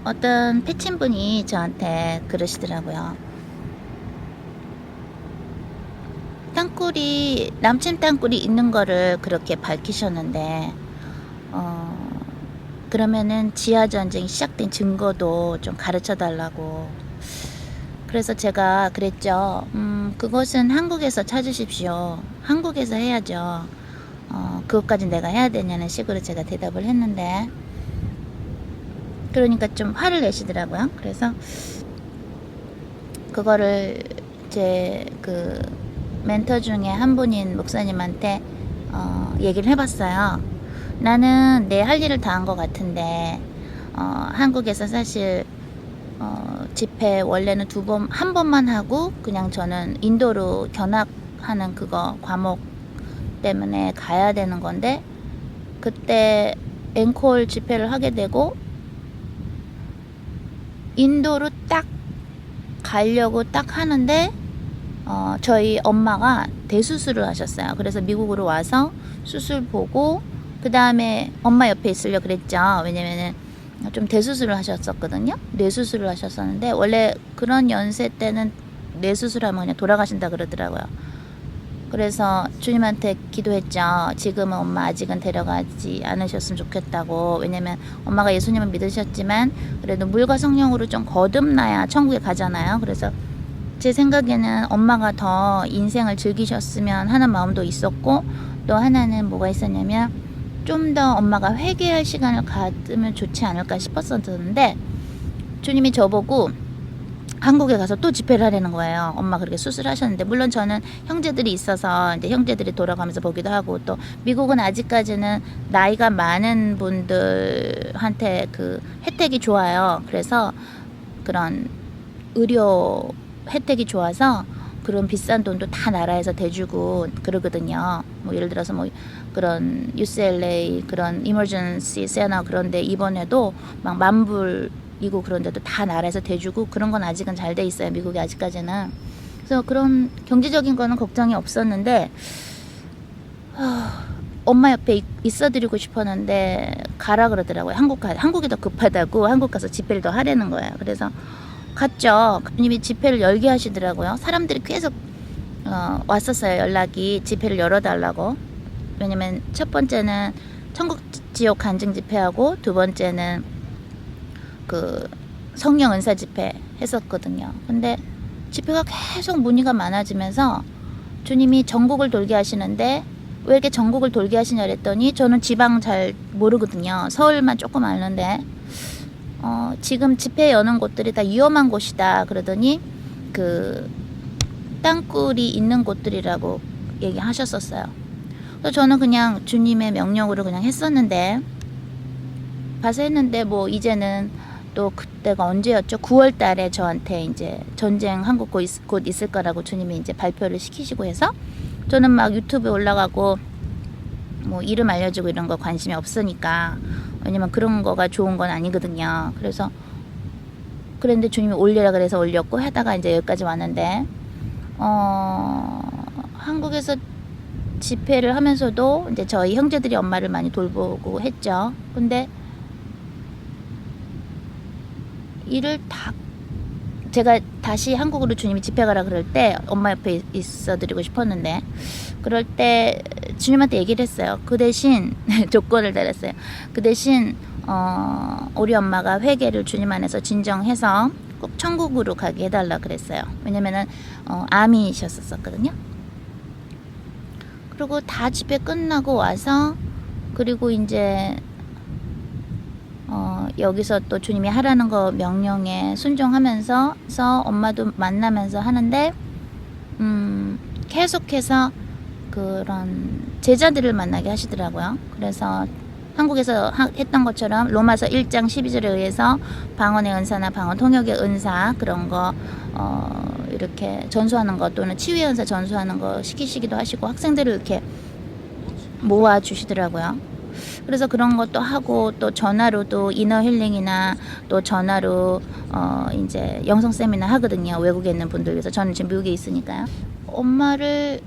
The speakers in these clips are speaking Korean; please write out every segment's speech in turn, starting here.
어떤 패친분이 저한테 그러시더라고요. 땅굴이, 남친 땅굴이 있는 거를 그렇게 밝히셨는데, 그러면은 지하전쟁이 시작된 증거도 좀 가르쳐 달라고. 그래서 제가 그랬죠. 그것은 한국에서 찾으십시오. 한국에서 해야죠. 그것까지 내가 해야 되냐는 식으로 제가 대답을 했는데, 그러니까 좀 화를 내시더라고요. 그래서 그거를 제 그 멘토 중에 한 분인 목사님한테 얘기를 해봤어요. 나는 내 할 일을 다 한 것 같은데 한국에서 사실 집회 원래는 한 번만 하고 그냥 저는 인도로 견학하는 그거 과목 때문에 가야 되는 건데, 그때 앵콜 집회를 하게 되고 인도로 딱 가려고 딱 하는데 저희 엄마가 대수술을 하셨어요. 그래서 미국으로 와서 수술 보고 그 다음에 엄마 옆에 있으려 그랬죠. 왜냐면은 좀 대수술을 하셨었거든요. 뇌수술을 하셨었는데 원래 그런 연세 때는 뇌수술하면 그냥 돌아가신다 그러더라고요. 그래서 주님한테 기도했죠. 지금은 엄마 아직은 데려가지 않으셨으면 좋겠다고. 왜냐면 엄마가 예수님을 믿으셨지만 그래도 물과 성령으로 좀 거듭나야 천국에 가잖아요. 그래서 제 생각에는 엄마가 더 인생을 즐기셨으면 하는 마음도 있었고, 또 하나는 뭐가 있었냐면 좀 더 엄마가 회개할 시간을 갖으면 좋지 않을까 싶었었는데, 주님이 저보고 한국에 가서 또 집회를 하라는 거예요. 엄마 그렇게 수술하셨는데, 물론 저는 형제들이 있어서 이제 형제들이 돌아가면서 보기도 하고, 또 미국은 아직까지는 나이가 많은 분들한테 그 혜택이 좋아요. 그래서 그런 의료 혜택이 좋아서 그런 비싼 돈도 다 나라에서 대주고 그러거든요. 뭐 예를 들어서 뭐 그런 UCLA 그런 이머전시 센터 그런데 입원해도 막 만불이고 그런데도 다 나라에서 대주고 그런 건 아직은 잘 돼 있어요. 미국이 아직까지는. 그래서 그런 경제적인 거는 걱정이 없었는데 엄마 옆에 있어드리고 싶었는데 가라 그러더라고요. 한국이 더 급하다고 한국 가서 집회를 더 하라는 거예요. 그래서 갔죠. 주님이 집회를 열게 하시더라고요. 사람들이 계속 왔었어요. 연락이 집회를 열어달라고. 왜냐면 첫 번째는 천국 지옥 간증 집회하고 두 번째는 그 성령 은사 집회 했었거든요. 근데 집회가 계속 문의가 많아지면서 주님이 전국을 돌게 하시는데 왜 이렇게 전국을 돌게 하시냐 그랬더니 저는 지방 잘 모르거든요. 서울만 조금 아는데 지금 집회 여는 곳들이 다 위험한 곳이다 그러더니 그 땅굴이 있는 곳들이라고 얘기하셨었어요. 그래서 저는 그냥 주님의 명령으로 그냥 했었는데 가서 했는데 뭐 이제는 또 그때가 언제였죠? 9월 달에 저한테 이제 전쟁 한국 곧 있을 거라고 주님이 이제 발표를 시키시고 해서 저는 막 유튜브에 올라가고 뭐 이름 알려주고 이런 거 관심이 없으니까, 왜냐면 그런 거가 좋은 건 아니거든요. 그래서 그랬는데 주님이 올리라 그래서 올렸고 하다가 이제 여기까지 왔는데 한국에서 집회를 하면서도 이제 저희 형제들이 엄마를 많이 돌보고 했죠. 근데 일을 다 제가 다시 한국으로 주님이 집회 가라 그럴 때 엄마 옆에 있어드리고 싶었는데, 그럴 때 주님한테 얘기를 했어요. 그 대신 조건을 달았어요. 그 대신 우리 엄마가 회개를 주님 안에서 진정해서 꼭 천국으로 가게 해달라 그랬어요. 왜냐면은 암이셨었거든요. 그리고 다 집회 끝나고 와서 그리고 이제 여기서 또 주님이 하라는 거 명령에 순종하면서 엄마도 만나면서 하는데 계속해서 그런 제자들을 만나게 하시더라고요. 그래서 한국에서 했던 것처럼 로마서 1장 12절에 의해서 방언의 은사나 방언 통역의 은사 그런 거 이렇게 전수하는 것 또는 치유의 은사 전수하는 거 시키시기도 하시고 학생들을 이렇게 모아 주시더라고요. 그래서 그런 것도 하고 또 전화로도 이너 힐링이나 또 전화로 이제 영성 세미나 하거든요. 외국에 있는 분들 위해서. 저는 지금 미국에 있으니까요. 엄마를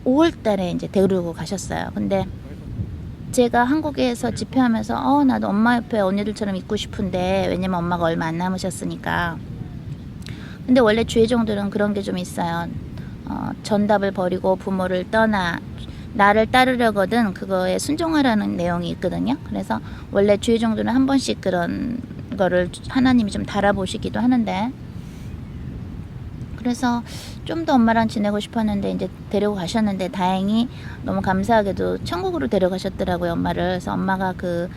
5월 달에 이제 데리고 가셨어요. 근데 제가 한국에서 집회하면서 나도 엄마 옆에 언니들처럼 있고 싶은데, 왜냐면 엄마가 얼마 안 남으셨으니까. 근데 원래 주의종들은 그런 게 좀 있어요. 전답을 버리고 부모를 떠나 나를 따르려거든 그거에 순종하라는 내용이 있거든요. 그래서 원래 주의종들은 한 번씩 그런 거를 하나님이 좀 달아보시기도 하는데, 그래서 좀 더 엄마랑 지내고 싶었는데 이제 데리고 가셨는데, 다행히 너무 감사하게도 천국으로 데려가셨더라고요, 엄마를. 그래서 엄마가 그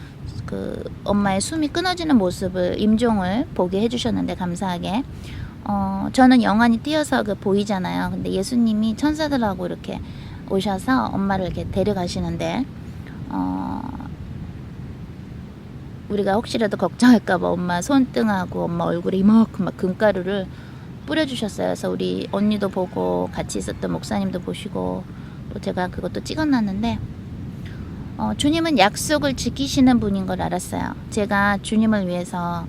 엄마의 숨이 끊어지는 모습을, 임종을 보게 해주셨는데, 감사하게. 저는 영안이 띄어서 보이잖아요. 근데 예수님이 천사들하고 이렇게 오셔서 엄마를 이렇게 데려가시는데, 우리가 혹시라도 걱정할까봐 엄마 손등하고 엄마 얼굴에 이만큼 막 금가루를 뿌려주셨어요. 그래서 우리 언니도 보고 같이 있었던 목사님도 보시고, 또 제가 그것도 찍어놨는데, 주님은 약속을 지키시는 분인 걸 알았어요. 제가 주님을 위해서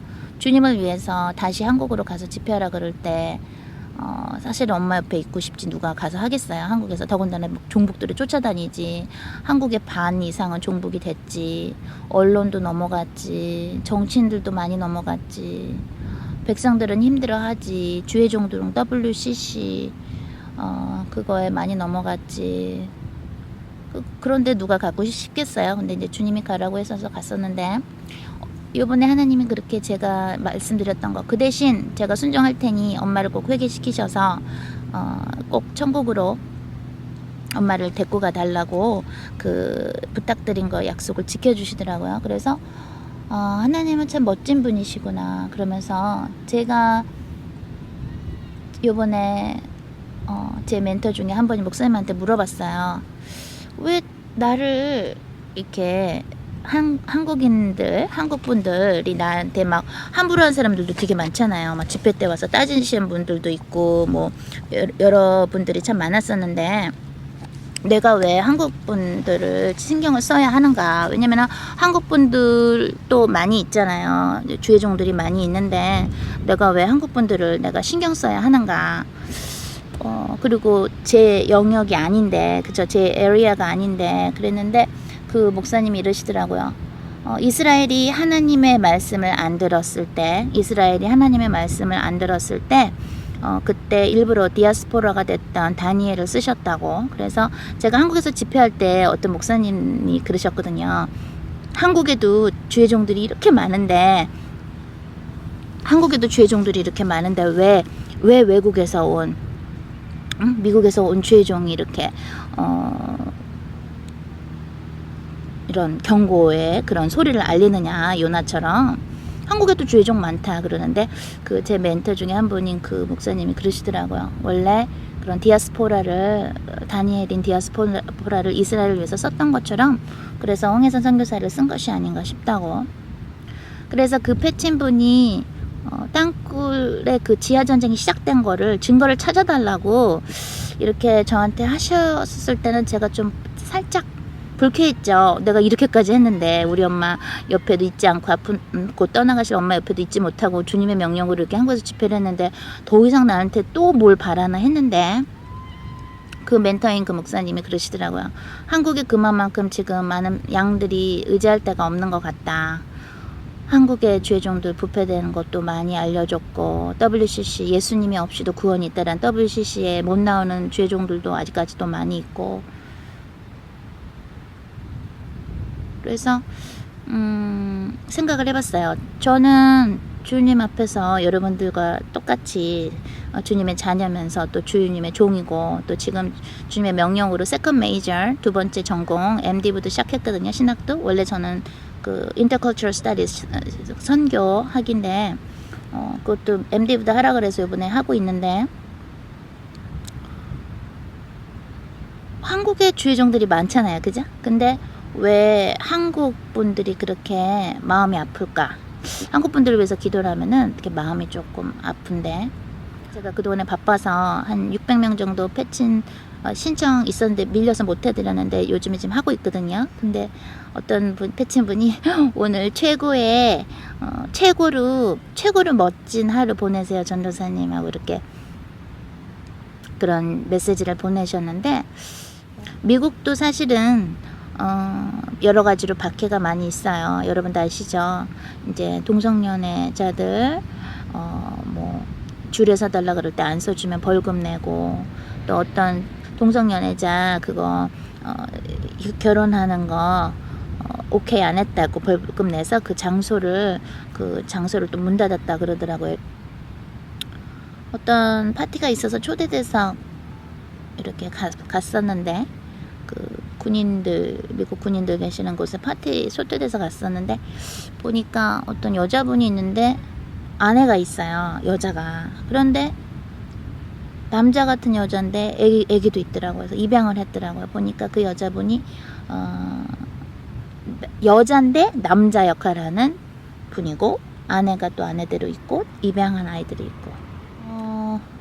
다시 한국으로 가서 집회하라 그럴 때, 사실 엄마 옆에 있고 싶지 누가 가서 하겠어요. 한국에서 더군다나 종북들이 쫓아다니지. 한국의 반 이상은 종북이 됐지. 언론도 넘어갔지. 정치인들도 많이 넘어갔지. 백성들은 힘들어하지. 주의종들은 WCC 그거에 많이 넘어갔지. 그런데 누가 가고 싶겠어요. 근데 이제 주님이 가라고 해서 갔었는데, 이번에 하나님이 그렇게 제가 말씀드렸던 거, 그 대신 제가 순종할 테니 엄마를 꼭 회개시키셔서 꼭 천국으로 엄마를 데리고 가달라고 부탁드린 거 약속을 지켜주시더라고요. 그래서 하나님은 참 멋진 분이시구나 그러면서, 제가 요번에 제 멘토 중에 한 분이 목사님한테 물어봤어요. 왜 나를 이렇게 한국분들이 나한테 막 함부로 한 사람들도 되게 많잖아요. 막 집회 때 와서 따지시는 분들도 있고, 뭐 여러분들이 참 많았었는데, 내가 왜 한국분들을 신경을 써야 하는가. 왜냐면 한국분들도 많이 있잖아요. 주의종들이 많이 있는데 내가 왜 한국분들을 내가 신경 써야 하는가. 그리고 제 영역이 아닌데, 그쵸, 제 에리아가 아닌데. 그랬는데 그 목사님이 이러시더라고요. 이스라엘이 하나님의 말씀을 안 들었을 때, 그때 일부러 디아스포라가 됐던 다니엘을 쓰셨다고. 그래서 제가 한국에서 집회할 때 어떤 목사님이 그러셨거든요. 한국에도 주의종들이 이렇게 많은데 왜 외국에서 온, 미국에서 온 주의종이 이렇게 이런 경고의 그런 소리를 알리느냐, 요나처럼. 한국에도 주의종 많다 그러는데, 제 멘토 중에 한 분인 그 목사님이 그러시더라고요. 원래 그런 다니엘인 디아스포라를 이스라엘을 위해서 썼던 것처럼, 그래서 홍해선 선교사를 쓴 것이 아닌가 싶다고. 그래서 그 패친 분이 땅굴의 그 지하전쟁이 시작된 거를, 증거를 찾아달라고 이렇게 저한테 하셨을 때는 제가 좀 살짝 불쾌했죠. 내가 이렇게까지 했는데 우리 엄마 옆에도 있지 않고, 곧 떠나가실 엄마 옆에도 있지 못하고 주님의 명령으로 이렇게 한국에서 집회를 했는데 더 이상 나한테 또 뭘 바라나 했는데, 그 멘토인 그 목사님이 그러시더라고요. 한국에 그만큼 지금 많은 양들이 의지할 데가 없는 것 같다. 한국의 주의종들 부패되는 것도 많이 알려줬고, WCC, 예수님이 없이도 구원이 있다란 WCC에 못 나오는 주의종들도 아직까지도 많이 있고. 그래서 생각을 해봤어요. 저는 주님 앞에서 여러분들과 똑같이 주님의 자녀면서 또 주님의 종이고, 또 지금 주님의 명령으로 세컨 메이저, 두 번째 전공 MD부도 시작했거든요. 신학도. 원래 저는 그 Intercultural Studies 선교 학인데 그것도 MD부도 하라 그래서 이번에 하고 있는데, 한국에 주의종들이 많잖아요, 그죠? 근데 왜 한국 분들이 그렇게 마음이 아플까? 한국 분들을 위해서 기도를 하면은 이렇게 마음이 조금 아픈데, 제가 그동안에 바빠서 한 600명 정도 패친 신청 있었는데 밀려서 못 해드렸는데 요즘에 지금 하고 있거든요. 근데 어떤 패친 분이 오늘 최고로 멋진 하루 보내세요, 전도사님하고 이렇게 그런 메시지를 보내셨는데, 미국도 사실은 여러 가지로 박해가 많이 있어요. 여러분도 아시죠? 이제 동성연애자들 뭐 줄에 서달라 그럴 때 안 서주면 벌금 내고, 또 어떤 동성연애자 그거 결혼하는 거 오케이 안 했다고 벌금 내서 그 장소를 또 문 닫았다 그러더라고요. 어떤 파티가 있어서 초대돼서 이렇게 갔었는데, 미국 군인들 계시는 곳에 파티 초대돼서 갔었는데, 보니까 어떤 여자분이 있는데 아내가 있어요, 여자가. 그런데 남자 같은 여자인데 애기도 있더라고요. 그래서 입양을 했더라고요. 보니까 그 여자분이 여잔데 남자 역할하는 분이고, 아내가 또 아내대로 있고 입양한 아이들이 있고,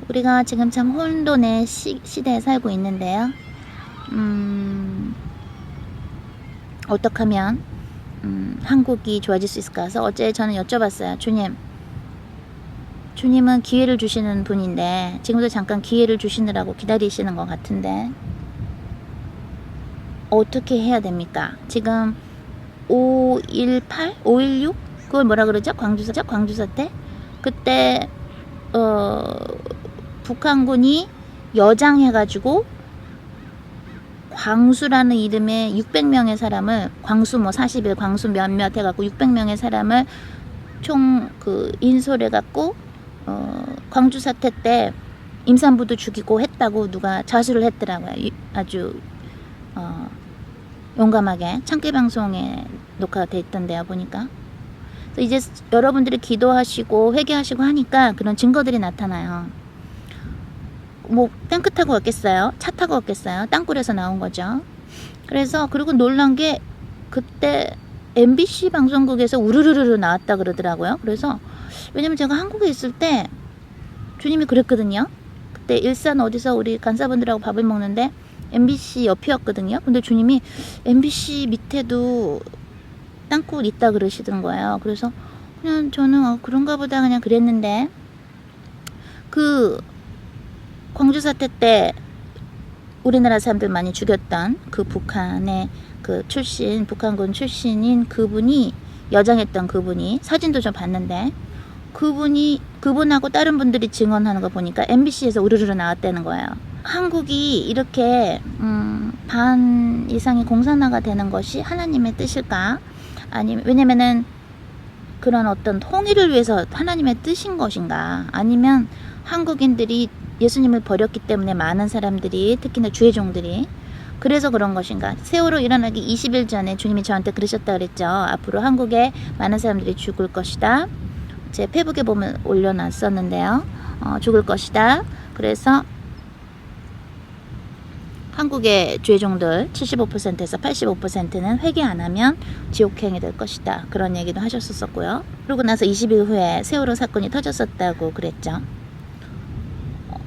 우리가 지금 참 혼돈의 시대에 살고 있는데요. 어떻게 하면 한국이 좋아질 수 있을까 해서 어제 저는 여쭤봤어요. 주님은 기회를 주시는 분인데 지금도 잠깐 기회를 주시느라고 기다리시는 것 같은데 어떻게 해야 됩니까? 지금 5.18? 5.16? 그걸 뭐라 그러죠? 광주사 때? 그때 북한군이 여장해가지고 광수라는 이름의 600명의 사람을, 광수 뭐 40일 광수 몇몇 해갖고 600명의 사람을 총 인솔해갖고 광주 사태 때 임산부도 죽이고 했다고 누가 자수를 했더라고요. 아주 용감하게 창계 방송에 녹화가 돼 있던데요, 보니까. 그래서 이제 여러분들이 기도하시고 회개하시고 하니까 그런 증거들이 나타나요. 뭐 탱크 타고 왔겠어요? 차 타고 왔겠어요? 땅굴에서 나온 거죠. 그리고 놀란 게 그때 MBC 방송국에서 우르르르 나왔다 그러더라고요. 그래서 왜냐면 제가 한국에 있을 때 주님이 그랬거든요. 그때 일산 어디서 우리 간사분들하고 밥을 먹는데 MBC 옆이었거든요. 근데 주님이 MBC 밑에도 땅굴 있다 그러시던 거예요. 그래서 그냥 저는 그런가 보다 그냥 그랬는데, 광주 사태 때 우리나라 사람들 많이 죽였던 북한의 북한군 출신인 그분이, 여장했던 그분이, 사진도 좀 봤는데 그분하고 다른 분들이 증언하는 거 보니까 MBC에서 우르르르 나왔다는 거예요. 한국이 이렇게 반 이상이 공산화가 되는 것이 하나님의 뜻일까? 아니면 왜냐면은 그런 어떤 통일을 위해서 하나님의 뜻인 것인가? 아니면 한국인들이 예수님을 버렸기 때문에 많은 사람들이, 특히나 주의 종들이 그래서 그런 것인가? 세월호 일어나기 20일 전에 주님이 저한테 그러셨다 그랬죠. 앞으로 한국에 많은 사람들이 죽을 것이다. 제 페북에 보면 올려놨었는데요. 죽을 것이다. 그래서 한국의 죄종들 75%에서 85%는 회개 안 하면 지옥행이 될 것이다. 그런 얘기도 하셨었고요. 그러고 나서 20일 후에 세월호 사건이 터졌었다고 그랬죠.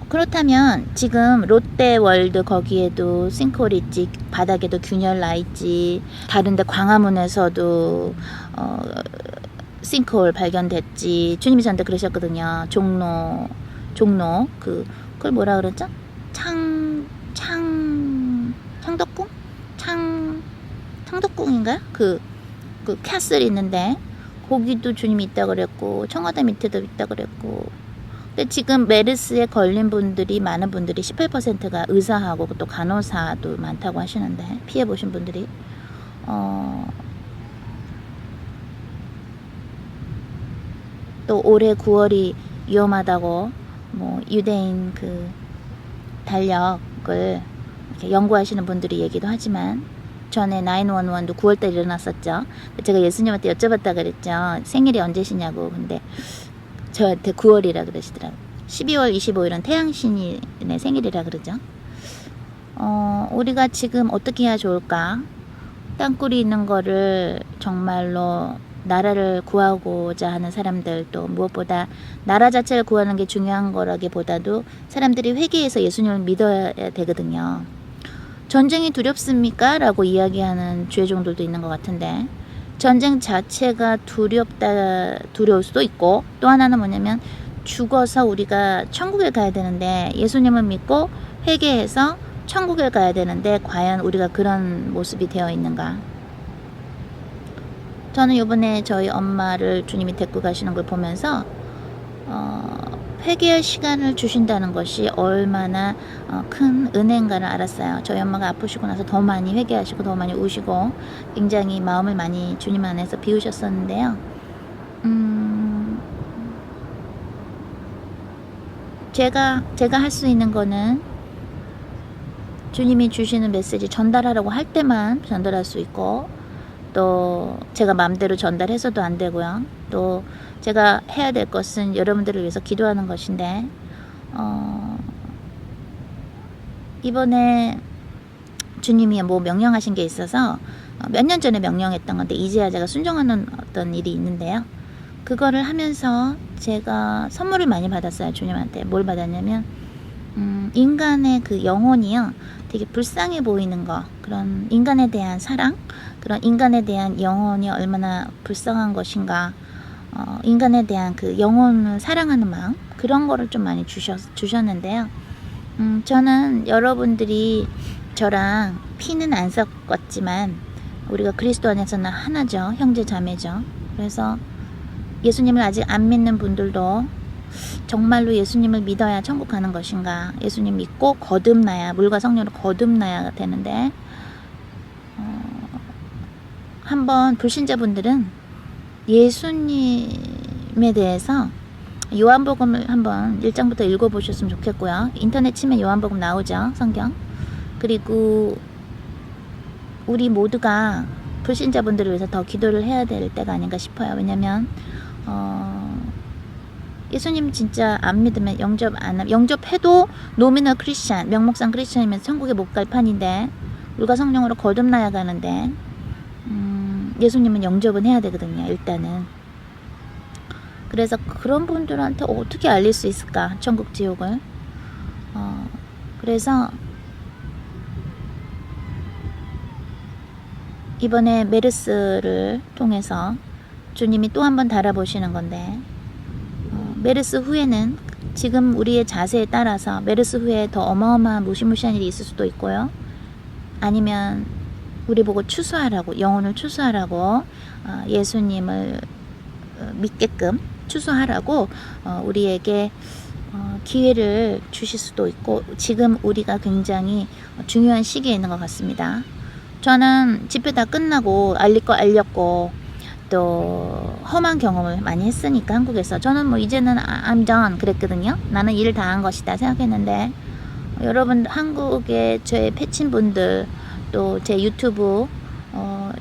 그렇다면 지금 롯데월드 거기에도 싱크홀 있지, 바닥에도 균열 나 있지, 다른데 광화문에서도 싱크홀 발견됐지. 주님이 저한테 그러셨거든요. 종로 그걸 뭐라 그랬죠? 창덕궁인가요? 그 캐슬 있는데 거기도 주님이 있다 그랬고, 청와대 밑에도 있다 그랬고. 근데 지금 메르스에 걸린 분들이, 많은 분들이 18%가 의사하고 또 간호사도 많다고 하시는데, 피해 보신 분들이 또 올해 9월이 위험하다고 뭐 유대인 달력을 이렇게 연구하시는 분들이 얘기도 하지만, 전에 911도 9월달에 일어났었죠. 제가 예수님한테 여쭤봤다 그랬죠. 생일이 언제시냐고. 근데 저한테 9월이라 그러시더라고요. 12월 25일은 태양신의 생일이라 그러죠. 우리가 지금 어떻게 해야 좋을까? 땅굴이 있는 거를 정말로 나라를 구하고자 하는 사람들도, 무엇보다 나라 자체를 구하는 게 중요한 거라기보다도 사람들이 회개해서 예수님을 믿어야 되거든요. 전쟁이 두렵습니까? 라고 이야기하는 죄종들도 있는 것 같은데, 전쟁 자체가 두려울 수도 있고, 또 하나는 뭐냐면 죽어서 우리가 천국에 가야 되는데 예수님을 믿고 회개해서 천국에 가야 되는데 과연 우리가 그런 모습이 되어 있는가? 저는 이번에 저희 엄마를 주님이 데리고 가시는 걸 보면서 회개할 시간을 주신다는 것이 얼마나 큰 은혜인가를 알았어요. 저희 엄마가 아프시고 나서 더 많이 회개하시고 더 많이 우시고 굉장히 마음을 많이 주님 안에서 비우셨었는데요. 제가 할 수 있는 거는 주님이 주시는 메시지 전달하라고 할 때만 전달할 수 있고, 또 제가 마음대로 전달해서도 안 되고요. 또 제가 해야 될 것은 여러분들을 위해서 기도하는 것인데, 이번에 주님이 뭐 명령하신 게 있어서 몇 년 전에 명령했던 건데 이제야 제가 순종하는 어떤 일이 있는데요. 그거를 하면서 제가 선물을 많이 받았어요. 주님한테. 뭘 받았냐면 인간의 그 영혼이요, 되게 불쌍해 보이는 거, 그런 인간에 대한 사랑, 그런 인간에 대한 영혼이 얼마나 불쌍한 것인가, 인간에 대한 그 영혼을 사랑하는 마음, 그런 거를 좀 많이 주셨는데요. 저는 여러분들이 저랑 피는 안 섞었지만 우리가 그리스도 안에서는 하나죠. 형제 자매죠. 그래서 예수님을 아직 안 믿는 분들도 정말로 예수님을 믿어야 천국 가는 것인가, 예수님 믿고 거듭나야, 물과 성령으로 거듭나야 되는데, 한번 불신자분들은 예수님에 대해서 요한복음을 한번 1장부터 읽어보셨으면 좋겠고요. 인터넷 치면 요한복음 나오죠, 성경. 그리고 우리 모두가 불신자분들을 위해서 더 기도를 해야 될 때가 아닌가 싶어요. 왜냐면 예수님 진짜 안 믿으면 영접해도 노미널 크리스찬, 명목상 크리스찬이면 천국에 못 갈 판인데, 물과 성령으로 거듭나야 가는데 예수님은 영접은 해야 되거든요, 일단은. 그래서 그런 분들한테 어떻게 알릴 수 있을까, 천국 지옥을. 그래서 이번에 메르스를 통해서 주님이 또 한 번 달아보시는 건데, 메르스 후에는 지금 우리의 자세에 따라서 메르스 후에 더 어마어마한 무시무시한 일이 있을 수도 있고요. 아니면 우리 보고 추수하라고, 영혼을 추수하라고, 예수님을 믿게끔 추수하라고 우리에게 기회를 주실 수도 있고, 지금 우리가 굉장히 중요한 시기에 있는 것 같습니다. 저는 집회 다 끝나고 알릴 거 알렸고 또 험한 경험을 많이 했으니까 한국에서 저는 뭐 이제는 I'm done 그랬거든요. 나는 일을 다 한 것이다 생각했는데, 여러분 한국의 제 패친분들, 또 제 유튜브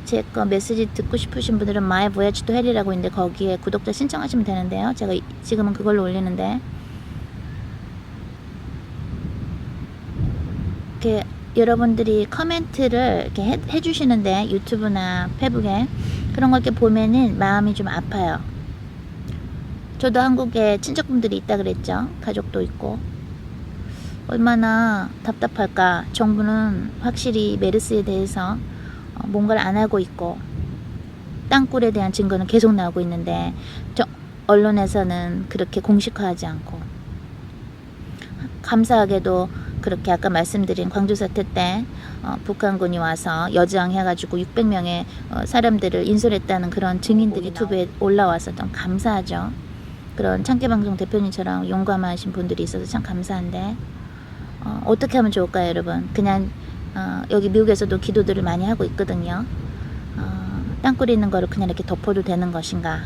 제 거 메시지 듣고 싶으신 분들은 My Voyage to Hell이라고 있는데 거기에 구독자 신청하시면 되는데요. 제가 지금은 그걸로 올리는데, 이렇게 여러분들이 커멘트를 이렇게 해주시는데 유튜브나 페북에 그런 거 이렇게 보면은 마음이 좀 아파요. 저도 한국에 친척분들이 있다 그랬죠. 가족도 있고. 얼마나 답답할까. 정부는 확실히 메르스에 대해서 뭔가를 안 하고 있고, 땅굴에 대한 증거는 계속 나오고 있는데 언론에서는 그렇게 공식화하지 않고, 감사하게도 그렇게 아까 말씀드린 광주 사태 때 북한군이 와서 여주항해가지고 600명의 사람들을 인솔했다는 그런 증인들이 유튜브에 올라와서 좀 감사하죠. 그런 창계방송 대표님처럼 용감하신 분들이 있어서 참 감사한데, 어떻게 하면 좋을까요, 여러분? 그냥 여기 미국에서도 기도들을 많이 하고 있거든요. 땅굴에 있는 거를 그냥 이렇게 덮어도 되는 것인가.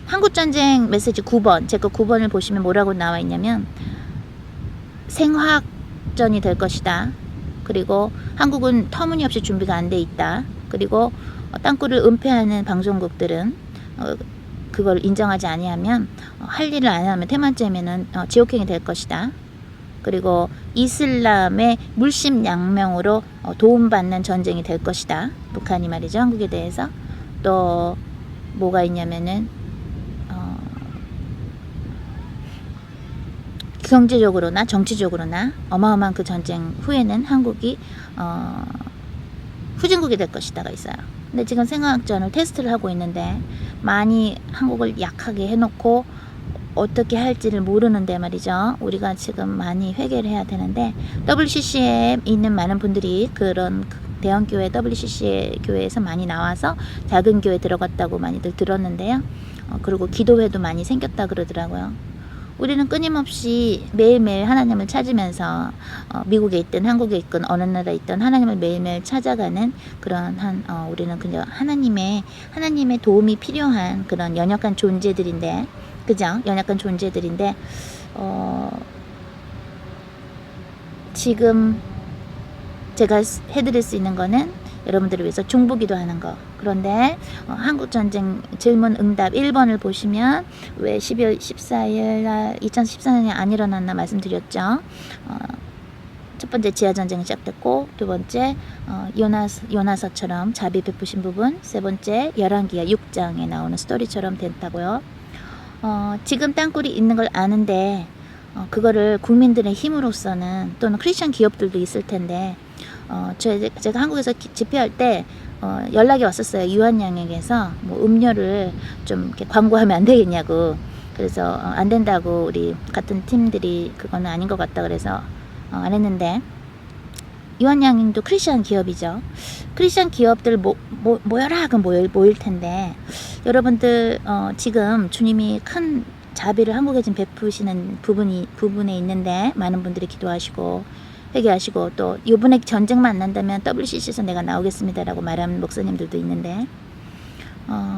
한국전쟁 메시지 9번, 제 거 9번을 보시면 뭐라고 나와 있냐면, 생화학전이 될 것이다. 그리고 한국은 터무니없이 준비가 안 돼 있다. 그리고 땅굴을 은폐하는 방송국들은 그걸 인정하지 아니하면, 할 일을 안 하면 태만죄면은 지옥행이 될 것이다. 그리고 이슬람의 물심양명으로 도움받는 전쟁이 될 것이다. 북한이 말이죠, 한국에 대해서. 또 뭐가 있냐면은 경제적으로나 정치적으로나 어마어마한 그 전쟁 후에는 한국이 후진국이 될 것이다가 있어요. 근데 지금 생화학전을 테스트를 하고 있는데, 많이 한국을 약하게 해놓고 어떻게 할지를 모르는데 말이죠. 우리가 지금 많이 회개를 해야 되는데 WCC에 있는 많은 분들이 그런 대형 교회 WCC 교회에서 많이 나와서 작은 교회 들어갔다고 많이들 들었는데요. 그리고 기도회도 많이 생겼다 그러더라고요. 우리는 끊임없이 매일매일 하나님을 찾으면서 미국에 있든 한국에 있든 어느 나라에 있든 하나님을 매일매일 찾아가는 그런 우리는 그냥 하나님의 도움이 필요한 그런 연약한 존재들인데, 그죠? 연약한 존재들인데 지금 제가 해드릴 수 있는 거는 여러분들을 위해서 중보기도 하는 거. 그런데 한국전쟁 질문 응답 1번을 보시면 왜 12월 14일 날 2014년이 안 일어났나 말씀드렸죠. 첫 번째 지하전쟁이 시작됐고, 두 번째 요나서처럼 자비 베푸신 부분, 세 번째 열왕기하 6장에 나오는 스토리처럼 됐다고요. 지금 땅굴이 있는 걸 아는데 그거를 국민들의 힘으로서는, 또는 크리스천 기업들도 있을 텐데 제가 한국에서 집회할 때 연락이 왔었어요. 유한양에게서 뭐 음료를 좀 이렇게 광고하면 안 되겠냐고. 그래서 안 된다고 우리 같은 팀들이 그거는 아닌 것 같다 그래서 안 했는데, 유한양행도 크리스천 기업이죠. 크리스천 기업들 모여라 그럼 모일 텐데, 여러분들 지금 주님이 큰 자비를 한국에 지금 베푸시는 부분에 있는데 많은 분들이 기도하시고 회개하시고, 또 이번에 전쟁만 안 난다면 WCC에서 내가 나오겠습니다라고 말하는 목사님들도 있는데,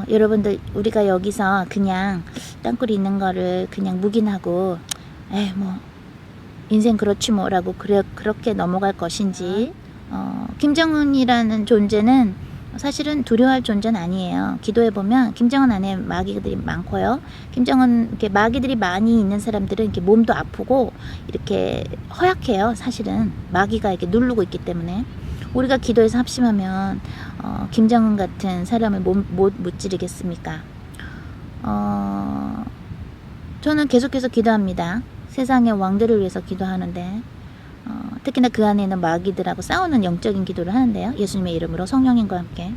여러분들 우리가 여기서 그냥 땅굴이 있는 거를 그냥 묵인하고 뭐 인생 그렇지 뭐라고 그렇게 넘어갈 것인지, 김정은이라는 존재는 사실은 두려워할 존재는 아니에요. 기도해보면 김정은 안에 마귀들이 많고요. 김정은 이렇게 마귀들이 많이 있는 사람들은 이렇게 몸도 아프고 이렇게 허약해요. 사실은 마귀가 이렇게 누르고 있기 때문에. 우리가 기도해서 합심하면 김정은 같은 사람을 못 무찌르겠습니까? 저는 계속해서 기도합니다. 세상의 왕들을 위해서 기도하는데, 특히나 그 안에 있는 마귀들하고 싸우는 영적인 기도를 하는데요. 예수님의 이름으로 성령님과 함께.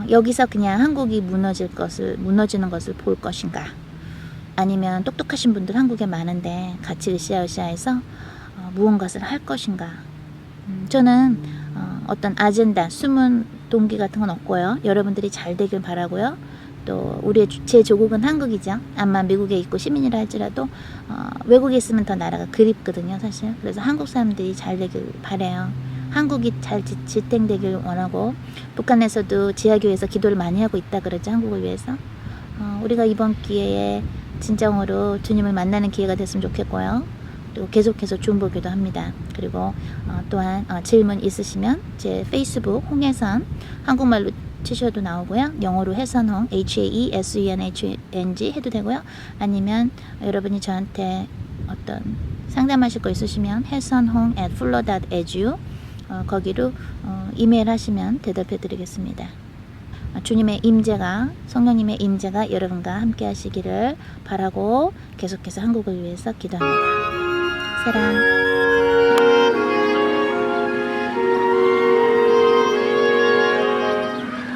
여기서 그냥 한국이 무너지는 것을 볼 것인가? 아니면 똑똑하신 분들 한국에 많은데 같이 으쌰으쌰해서 무언가를 할 것인가? 저는 어떤 아젠다, 숨은 동기 같은 건 없고요. 여러분들이 잘 되길 바라고요. 또 제 조국은 한국이죠. 암만 미국에 있고 시민이라 할지라도 외국에 있으면 더 나라가 그립거든요, 사실. 그래서 한국 사람들이 잘 되길 바라요. 한국이 잘 지탱되길 원하고, 북한에서도 지하교회에서 기도를 많이 하고 있다 그러죠, 한국을 위해서. 우리가 이번 기회에 진정으로 주님을 만나는 기회가 됐으면 좋겠고요. 그리고 계속해서 중보기도 합니다. 그리고 또한 질문 있으시면 제 페이스북 홍혜선, 한국말로 치셔도 나오고요. 영어로 해선홍 HAESENHNG 해도 되고요. 아니면 여러분이 저한테 어떤 상담하실 거 있으시면 해선홍@fuller.edu 거기로 이메일 하시면 대답해 드리겠습니다. 주님의 임재가, 성령님의 임재가 여러분과 함께 하시기를 바라고 계속해서 한국을 위해서 기도합니다. 사랑.